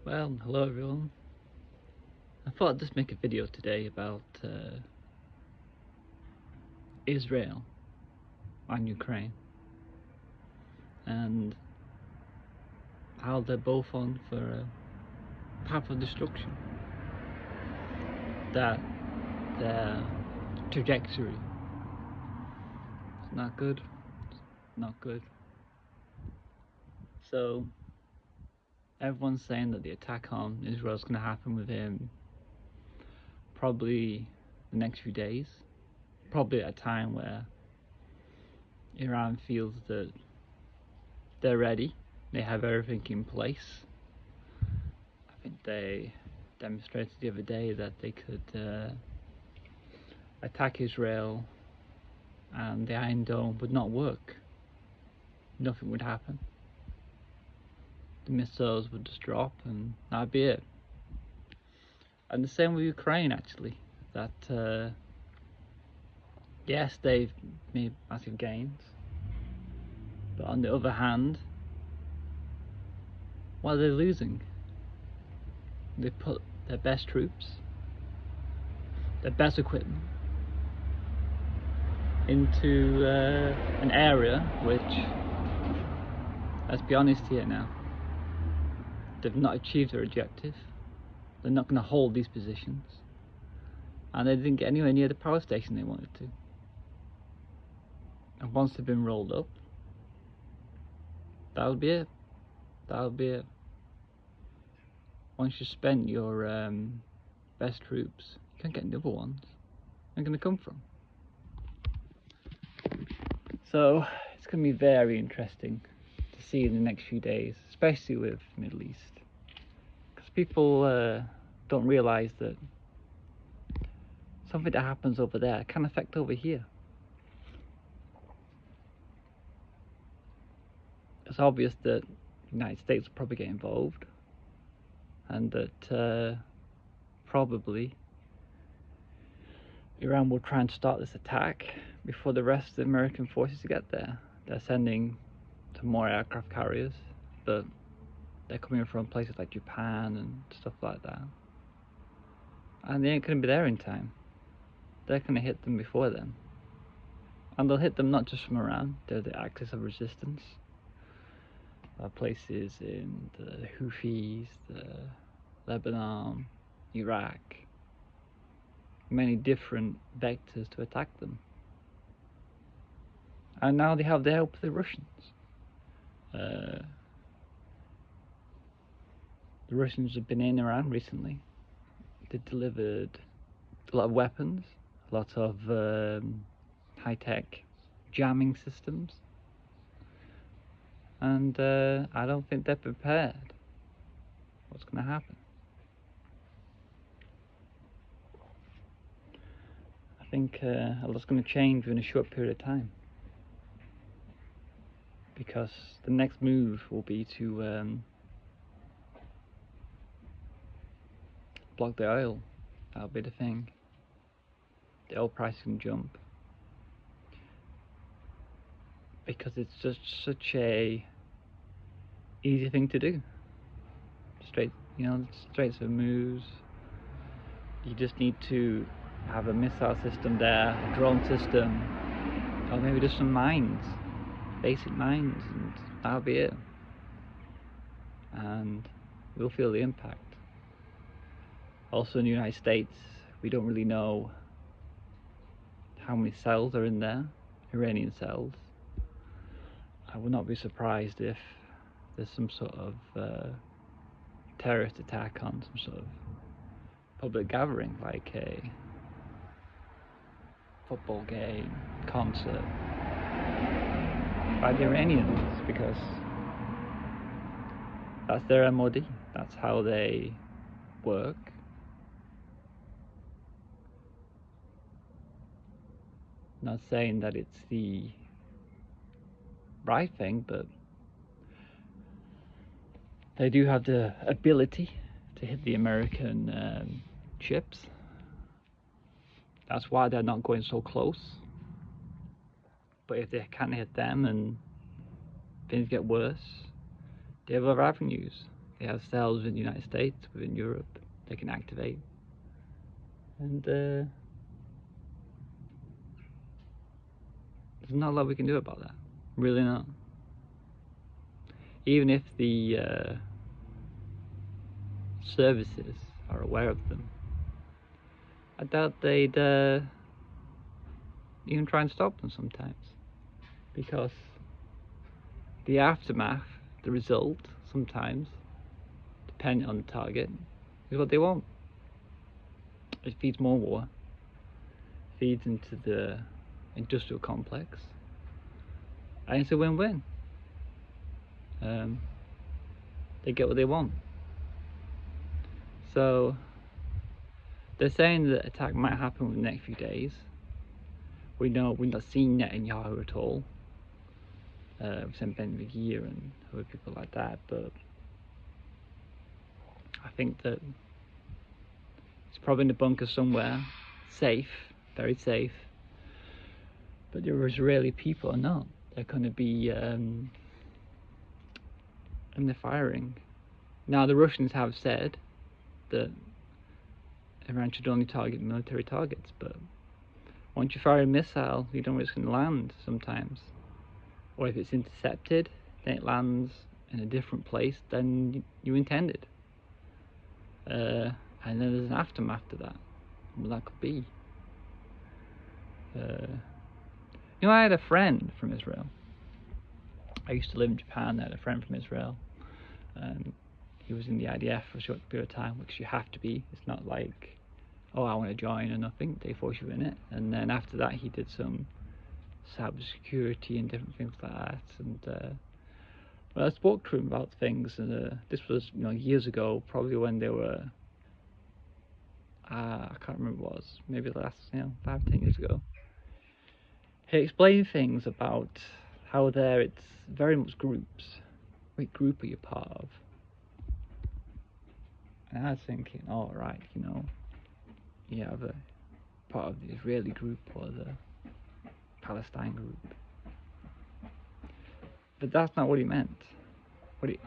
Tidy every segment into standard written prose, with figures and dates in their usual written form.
Well, hello everyone. I thought I'd just make a video today about Israel and Ukraine and how they're both on for a path of destruction. That their trajectory is not good, not good. So everyone's saying that the attack on Israel is going to happen within probably the next few days, probably at a time where Iran feels that they're ready, they have everything in place. I think they demonstrated the other day that they could attack Israel and the Iron Dome would not work. Nothing would happen. The missiles would just drop and that'd be it. And the same with Ukraine actually. That yes, they've made massive gains, but on the other hand, what are they losing? They put their best troops, their best equipment into an area which, let's be honest here now, they've not achieved their objective. They're not going to hold these positions, and they didn't get anywhere near the power station they wanted to. And once they've been rolled up, that'll be it. That'll be it. Once you've spent your best troops, you can't get the other ones. Where are they going to come from? So it's going to be very interesting to see in the next few days, especially with the Middle East, because people don't realise that something that happens over there can affect over here. It's obvious that the United States will probably get involved, and that probably Iran will try and start this attack before the rest of the American forces get there. They're sending some more aircraft carriers, but they're coming from places like Japan and stuff like that, and they ain't going to be there in time. They're going to hit them before then, and they'll hit them not just from Iran. They're the axis of resistance. Places in the Houthis, the Lebanon, Iraq, many different vectors to attack them. And now they have the help of the Russians. The Russians have been in Iran recently. They delivered a lot of weapons, a lot of high-tech jamming systems, and I don't think they're prepared. What's going to happen? I think a lot's going to change in a short period of time, because the next move will be to block the oil. That'll be the thing. The oil price can jump because it's just such a easy thing to do. Straight, Straits of Hormuz. You just need to have a missile system there, a drone system, or maybe just some mines, basic mines, and that'll be it. And we'll feel the impact. Also in the United States, we don't really know how many cells are in there, Iranian cells. I would not be surprised if there's some sort of terrorist attack on some sort of public gathering, like a football game, concert, by the Iranians, because that's their MOD, that's how they work. Not saying that it's the right thing, but they do have the ability to hit the American ships. That's why they're not going so close. But if they can't hit them and things get worse, they have other avenues. They have cells within the United States, within Europe, they can activate. And there's not a lot we can do about that. Really not. Even if the services are aware of them, I doubt they'd even try and stop them sometimes. Because the aftermath, the result, sometimes, depending on the target, is what they want. It feeds more war, feeds into the industrial complex, and it's a win-win. They get what they want. So they're saying that attack might happen within the next few days. We know we've not seen Netanyahu at all. We've sent Ben McGee and other people like that, but I think that it's probably in the bunker somewhere, safe, very safe. But the Israeli people are not. They're going to be and they're firing. Now the Russians have said that Iran should only target military targets, but once you fire a missile, you don't know where it's going to land sometimes. Or if it's intercepted, then it lands in a different place than you intended. And then there's an aftermath to that. What that could be. You know, I had a friend from Israel. I used to live in Japan. I had a friend from Israel. He was in the IDF for a short period of time, which you have to be. It's not like, oh, I want to join or nothing. They force you in it. And then after that, he did some cybersecurity and different things like that. And well, I spoke to him about things. And this was, years ago, probably when they were. I can't remember what it was. Maybe the last, 5 or 10 years ago. He explained things about how there it's very much groups. What group are you part of? And I was thinking, oh, right, you have a part of the Israeli group or the Palestine group. But that's not what he meant.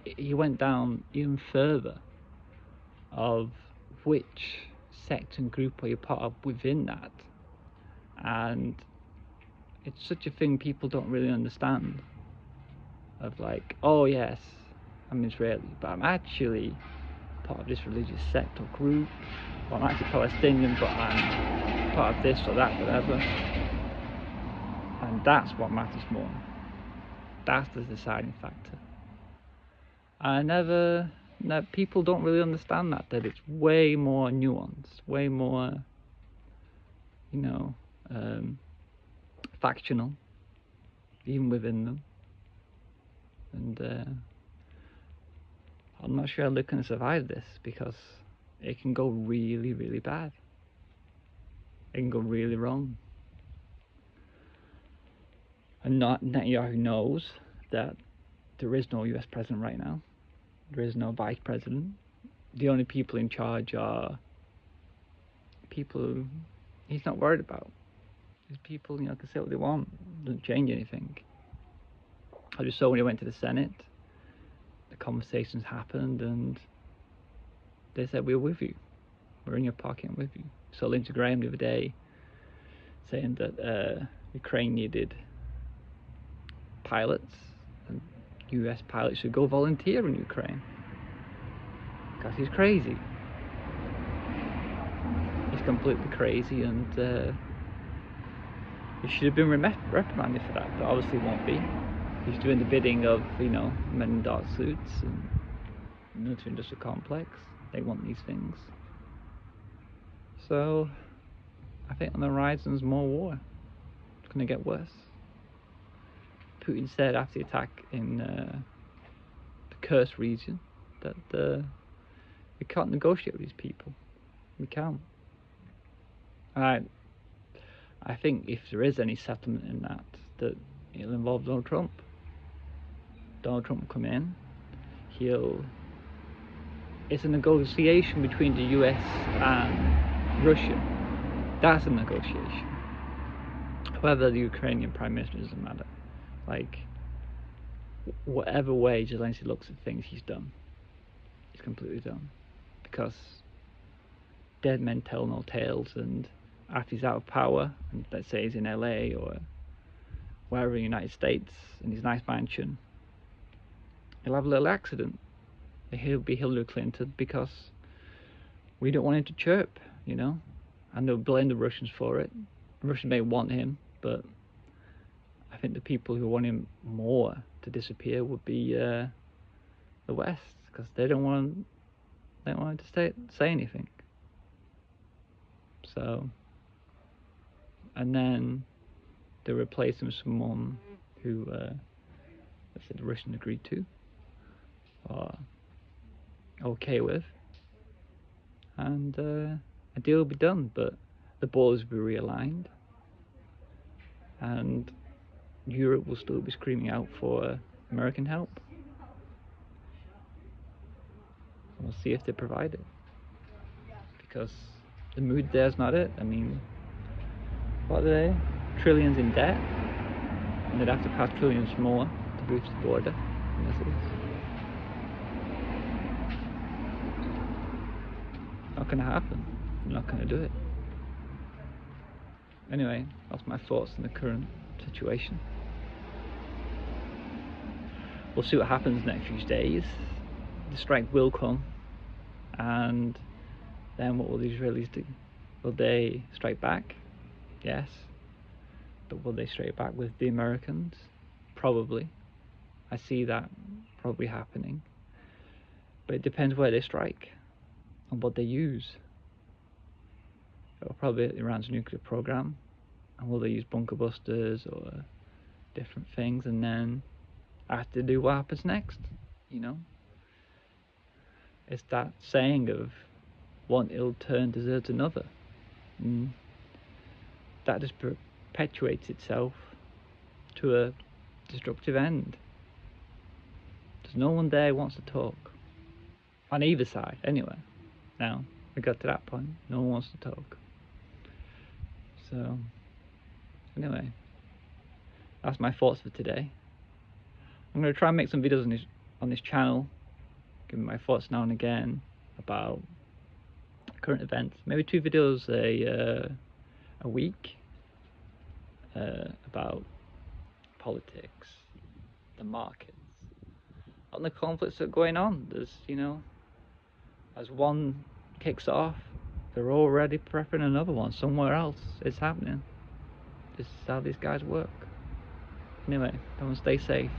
He went down even further of which sect and group are you part of within that. And it's such a thing people don't really understand. Of like, oh yes, I'm Israeli, but I'm actually part of this religious sect or group, or I'm actually Palestinian, but I'm part of this or that, whatever. And that's what matters more. That's the deciding factor. People don't really understand that it's way more nuanced, way more, factional, even within them. And I'm not sure how they're going to survive this, because it can go really, really bad. It can go really wrong. And Netanyahu knows that there is no US president right now. There is no vice president. The only people in charge are people he's not worried about. These people, can say what they want. It doesn't change anything. I just saw when he went to the Senate, the conversations happened and they said, we're with you. We're in your pocket and with you. So Lindsey Graham the other day saying that Ukraine needed pilots, and US pilots should go volunteer in Ukraine. Because he's crazy. He's completely crazy, and he should have been reprimanded for that, but obviously won't be. He's doing the bidding of, men in dark suits and military industrial complex. They want these things. So I think on the horizon is more war. It's going to get worse. Putin said after the attack in the Kursk region that we can't negotiate with these people. We can't. I think if there is any settlement in that it'll involve Donald Trump. Donald Trump will come in. It's a negotiation between the US and Russia. That's a negotiation. However, the Ukrainian Prime Minister doesn't matter. Like, whatever way Zelensky looks at things, he's done. is completely done, because dead men tell no tales, and after he's out of power, and let's say he's in LA or wherever in the United States in his nice mansion, he'll have a little accident. He'll be Hillary Clinton because we don't want him to chirp, you know, and they'll blame the Russians for it. The Russians may want him, but I think the people who want him more to disappear would be the West, because they don't want him to say anything. So, and then they replace him with someone who, let's say, the Russians agreed to, or okay with, and a deal will be done. But the borders will be realigned, and Europe will still be screaming out for American help. We'll see if they provide it, because the mood there's not it. I mean, what are they? Trillions in debt, and they'd have to pass trillions more to boost the border. Not going to happen. I'm not going to do it. Anyway, that's my thoughts on the current situation. We'll see what happens next few days. The strike will come, and then what will the Israelis do? Will they strike back? Yes. But will they strike back with the Americans? Probably. I see that probably happening. But it depends where they strike and what they use. It'll probably be Iran's nuclear program, and will they use bunker busters or different things, and then I have to do what happens next, you know? It's that saying of one ill turn deserves another. And that just perpetuates itself to a destructive end. There's no one there who wants to talk. On either side, anyway. Now, we got to that point. No one wants to talk. So, anyway, that's my thoughts for today. I'm going to try and make some videos on this channel, giving my thoughts now and again about current events. Maybe 2 videos a week about politics, the markets, and the conflicts that are going on. There's, you know, as one kicks off, they're already prepping another one somewhere else. It's happening. This is how these guys work. Anyway, everyone stay safe.